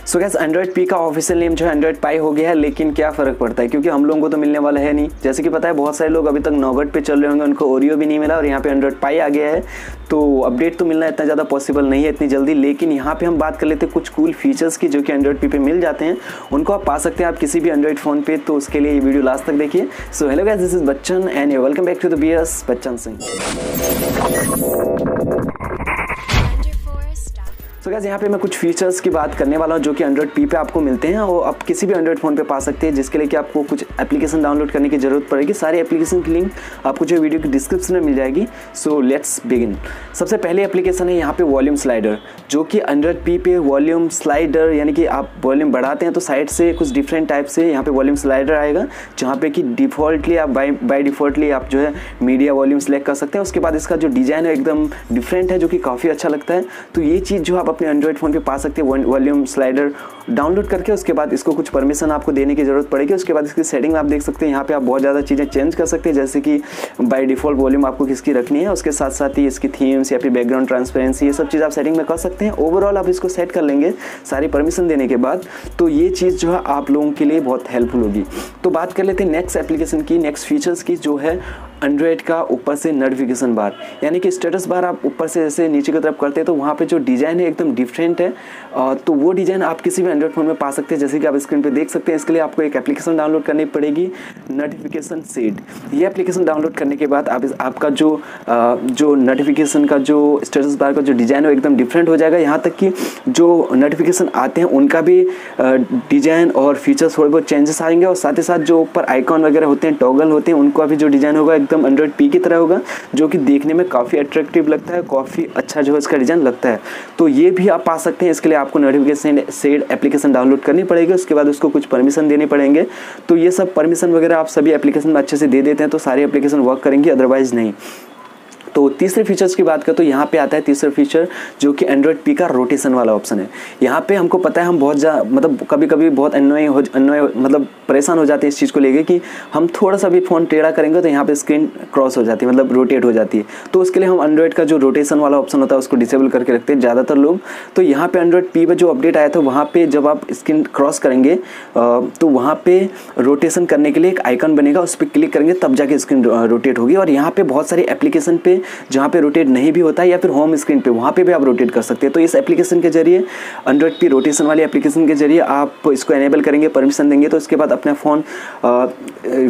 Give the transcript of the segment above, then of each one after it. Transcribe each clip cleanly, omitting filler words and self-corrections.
So guys Android P का official name जो है एंड्रॉइड पाई हो गया है, लेकिन क्या फ़र्क पड़ता है क्योंकि हम लोगों को तो मिलने वाला है नहीं। जैसे कि पता है बहुत सारे लोग अभी तक नौगट पे चल रहे होंगे, उनको ओरियो भी नहीं मिला और यहाँ पे एंड्रॉइड पाई आ गया है। तो अपडेट तो मिलना इतना ज़्यादा पॉसिबल नहीं है इतनी जल्दी, लेकिन यहाँ पे हम बात कर लेते हैं कुछ कूल फीचर्स की जो कि एंड्रॉइड पी पे मिल जाते हैं। उनको आप पा सकते हैं आप किसी भी एंड्रॉइड फ़ोन पे, तो उसके लिए ये वीडियो लास्ट तक देखिए। So hello guys, this is Bachchan and welcome back to the BS Bachchan Singh. So guys यहाँ पे मैं कुछ फीचर्स की बात करने वाला हूँ जो कि एंड्रॉइड पी पे आपको मिलते हैं और आप किसी भी एंड्रॉइड फ़ोन पे पा सकते हैं, जिसके लिए कि आपको कुछ एप्लीकेशन डाउनलोड करने की ज़रूरत पड़ेगी। सारे एप्लीकेशन की लिंक आपको जो वीडियो की डिस्क्रिप्शन में मिल जाएगी। So let's begin. सबसे पहले एप्लीकेशन है यहाँ पे वॉल्यूम स्लाइडर, जो कि एंड्रॉइड पी पे वॉल्यूम स्लाइडर यानी कि आप वॉल्यूम बढ़ाते हैं तो साइड से कुछ डिफरेंट टाइप से यहाँ पे वॉल्यूम स्लाइडर आएगा, जहाँ पे कि डिफ़ॉल्टली आप बाई डिफ़ॉल्टली आप जो है मीडिया वॉल्यूम सेलेक्ट कर सकते हैं। उसके बाद इसका जो डिज़ाइन है एकदम डिफरेंट है, जो कि काफ़ी अच्छा लगता है। तो ये चीज़ जो आप अपने एंड्रॉइड फ़ोन पे पा सकते हैं वॉल्यूम स्लाइडर डाउनलोड करके। उसके बाद इसको कुछ परमिशन आपको देने की ज़रूरत पड़ेगी। उसके बाद इसकी सेटिंग आप देख सकते हैं, यहाँ पे आप बहुत ज़्यादा चीज़ें चेंज कर सकते हैं, जैसे कि बाय डिफ़ॉल्ट वॉल्यूम आपको किसकी रखनी है, उसके साथ साथ ही इसकी थीम्स या फिर बैकग्राउंड ट्रांसपेरेंसी, ये सब चीज़ आप सेटिंग में कर सकते हैं। ओवरऑल आप इसको सेट कर लेंगे सारी परमिशन देने के बाद, तो ये चीज़ जो है आप लोगों के लिए बहुत हेल्पफुल होगी। तो बात कर लेते हैं नेक्स्ट एप्लीकेशन की, नेक्स्ट फीचर्स की, जो है एंड्रॉइड का ऊपर से नोटिफिकेशन बार, यानी कि स्टेटस बार आप ऊपर से जैसे नीचे की तरफ करते हैं तो वहाँ पे जो डिज़ाइन है एकदम डिफरेंट है। तो वो डिज़ाइन आप किसी भी एंड्रॉइड फ़ोन में पा सकते हैं, जैसे कि आप स्क्रीन पे देख सकते हैं। इसके लिए आपको एक एप्लीकेशन डाउनलोड करनी पड़ेगी, नोटिफिकेशन सेट। ये एप्लीकेशन डाउनलोड करने के बाद आपका जो नोटिफिकेशन का जो स्टेटस बार का जो डिज़ाइन है वो एकदम डिफरेंट हो जाएगा। यहाँ तक कि जो नोटिफिकेशन आते हैं उनका भी डिज़ाइन और फीचर्स थोड़े बहुत चेंजेस आएंगे, और साथ ही साथ जो ऊपर आइकॉन वगैरह होते हैं, टॉगल होते हैं, उनका भी जो डिज़ाइन होगा एकदम एंड्रॉइड पी की तरह होगा, जो कि देखने में काफ़ी अट्रैक्टिव लगता है, काफ़ी अच्छा जो है इसका डिज़ाइन लगता है। तो ये भी आप पा सकते हैं। इसके लिए आपको नोटिफिकेशन सेट एप्लीकेशन डाउनलोड करनी पड़ेगी, उसके बाद उसको कुछ परमिशन देने पड़ेंगे। तो ये सब परमिशन वगैरह आप सभी एप्लीकेशन में अच्छे से दे देते हैं तो सारी एप्लीकेशन वर्क करेंगी, अदरवाइज नहीं। तो तीसरे फीचर्स की बात करें तो यहाँ पे आता है तीसरा फीचर, जो कि एंड्रॉइड पी का रोटेशन वाला ऑप्शन है। यहाँ पे हमको पता है हम बहुत मतलब कभी कभी बहुत मतलब परेशान हो जाते हैं इस चीज़ को लेके कि हम थोड़ा सा भी फ़ोन टेढ़ा करेंगे तो यहाँ पे स्क्रीन क्रॉस हो जाती है, मतलब रोटेट हो जाती है। तो उसके लिए हम एंड्रॉइड का जो रोटेशन वाला ऑप्शन होता है उसको डिसेबल करके रखते हैं ज़्यादातर लोग। तो यहाँ पे एंड्रॉइड पी पर जो अपडेट आया था वहाँ पे जब आप स्क्रीन क्रॉस करेंगे तो वहाँ पे रोटेशन करने के लिए एक आइकन बनेगा, उस पर क्लिक करेंगे तब जाके स्क्रीन रोटेट होगी। और यहाँ पे बहुत सारी एप्लीकेशन पे जहाँ पे रोटेट नहीं भी होता है या फिर होम स्क्रीन पे वहाँ पे भी आप रोटेट कर सकते हैं। तो इस एप्लीकेशन के जरिए एंड्रॉइड पी रोटेशन वाली एप्लीकेशन के जरिए आप इसको एनेबल करेंगे, परमिशन देंगे, तो इसके बाद अपना फ़ोन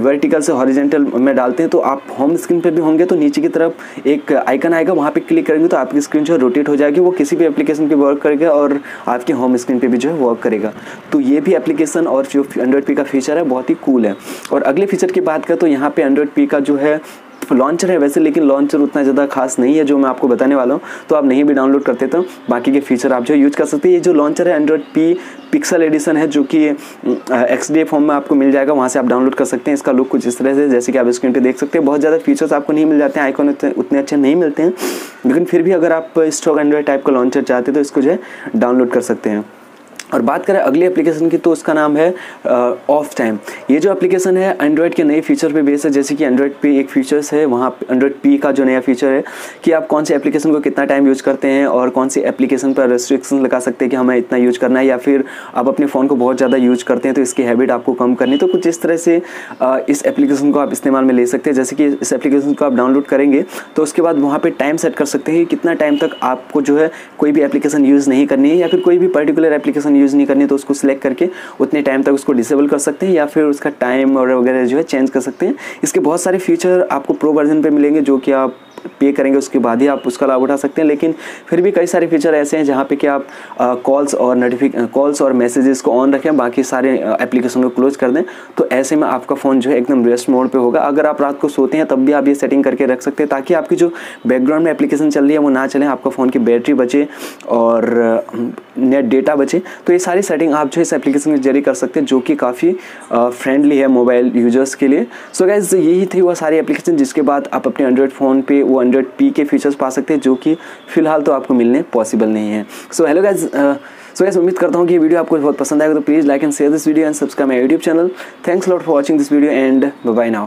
वर्टिकल से हॉरिजेंटल में डालते हैं तो आप होम स्क्रीन पे भी होंगे तो नीचे की तरफ एक आइकन आएगा, वहाँ पे क्लिक करेंगे तो आपकी स्क्रीन जो है रोटेट हो जाएगी। वो किसी भी एप्लीकेशन पे वर्क करेगा और आपकी होम स्क्रीन पे भी जो है वर्क करेगा। तो ये भी एप्लीकेशन और जो एंड्रॉइड पी का फीचर है बहुत ही कूल है। और अगले फीचर की बात करें तो यहाँ पे एंड्रॉइड पी का जो है लॉन्चर है वैसे, लेकिन लॉन्चर उतना ज़्यादा खास नहीं है जो मैं आपको बताने वाला हूँ। तो आप नहीं भी डाउनलोड करते तो बाकी के फीचर आप जो यूज कर सकते हैं। ये जो लॉन्चर है एंड्रॉइड पी पिक्सल एडिशन है, जो कि XDA फॉर्म में आपको मिल जाएगा, वहाँ से आप डाउनलोड कर सकते हैं। इसका लुक कुछ इस तरह से जैसे कि आप स्क्रीन पे देख सकते हैं। बहुत ज़्यादा फीचर्स आपको नहीं मिल जाते हैं, आइकॉन उतने अच्छे नहीं मिलते हैं, लेकिन फिर भी अगर आप स्टॉक एंड्रॉइड टाइप का लॉन्चर चाहते हैं तो इसको जो है डाउनलोड कर सकते हैं। और बात करें अगली एप्लीकेशन की तो उसका नाम है ऑफ टाइम। ये जो एप्लीकेशन है एंड्रॉइड के नए फीचर पे बेस है, जैसे कि एंड्रॉइड पे एक फीचर्स है, वहाँ एंड्रॉइड पी का जो नया फीचर है कि आप कौन सी एप्लीकेशन को कितना टाइम यूज़ करते हैं और कौन सी एप्लीकेशन पर रेस्ट्रिक्शन लगा सकते हैं कि हमें इतना यूज़ करना है, या फिर आप अपने फ़ोन को बहुत ज़्यादा यूज़ करते हैं तो इसकी हैबिट आपको कम करनी। तो कुछ इस तरह से इस एप्लीकेशन को आप इस्तेमाल में ले सकते हैं। जैसे कि इस एप्लीकेशन को आप डाउनलोड करेंगे तो उसके बाद वहाँ पर टाइम सेट कर सकते हैं कि कितना टाइम तक आपको जो है कोई भी एप्लीकेशन यूज़ नहीं करनी है, या फिर कोई भी पर्टिकुलर एप्लीकेशन यूज़ नहीं करनी है तो उसको सिलेक्ट करके उतने टाइम तक उसको डिसेबल कर सकते हैं, या फिर उसका टाइम और वगैरह जो है चेंज कर सकते हैं। इसके बहुत सारे फीचर आपको प्रो वर्जन पे मिलेंगे, जो कि आप पे करेंगे उसके बाद ही आप उसका लाभ उठा सकते हैं। लेकिन फिर भी कई सारे फीचर ऐसे हैं जहाँ पे कि आप कॉल्स और मैसेजेस को ऑन रखें, बाकी सारे एप्लीकेशन को क्लोज कर दें। तो ऐसे में आपका फ़ोन जो है एकदम रेस्ट मोड पे होगा। अगर आप रात को सोते हैं तब भी आप ये सेटिंग करके रख सकते हैं, ताकि आपकी जो बैकग्राउंड में एप्लीकेशन चल रही है वो ना चले, आपका फ़ोन की बैटरी बचे और नेट डेटा बचे। तो ये सारी सेटिंग आप जो है इस एप्लीकेशन के जरिए कर सकते हैं, जो कि काफ़ी फ्रेंडली है मोबाइल यूजर्स के लिए। सो गाइस, यही थी वो सारी एप्लीकेशन जिसके बाद आप अपने एंड्रॉइड फ़ोन पे वो एंड्रॉइड पी के फीचर्स पा सकते हैं, जो कि फिलहाल तो आपको मिलने पॉसिबल नहीं है। सो हेलो गाइस, उम्मीद करता हूँ कि ये वीडियो आपको बहुत पसंद आएगा। तो please like and share this video and subscribe my YouTube channel. Thanks lot for watching this video and bye bye now.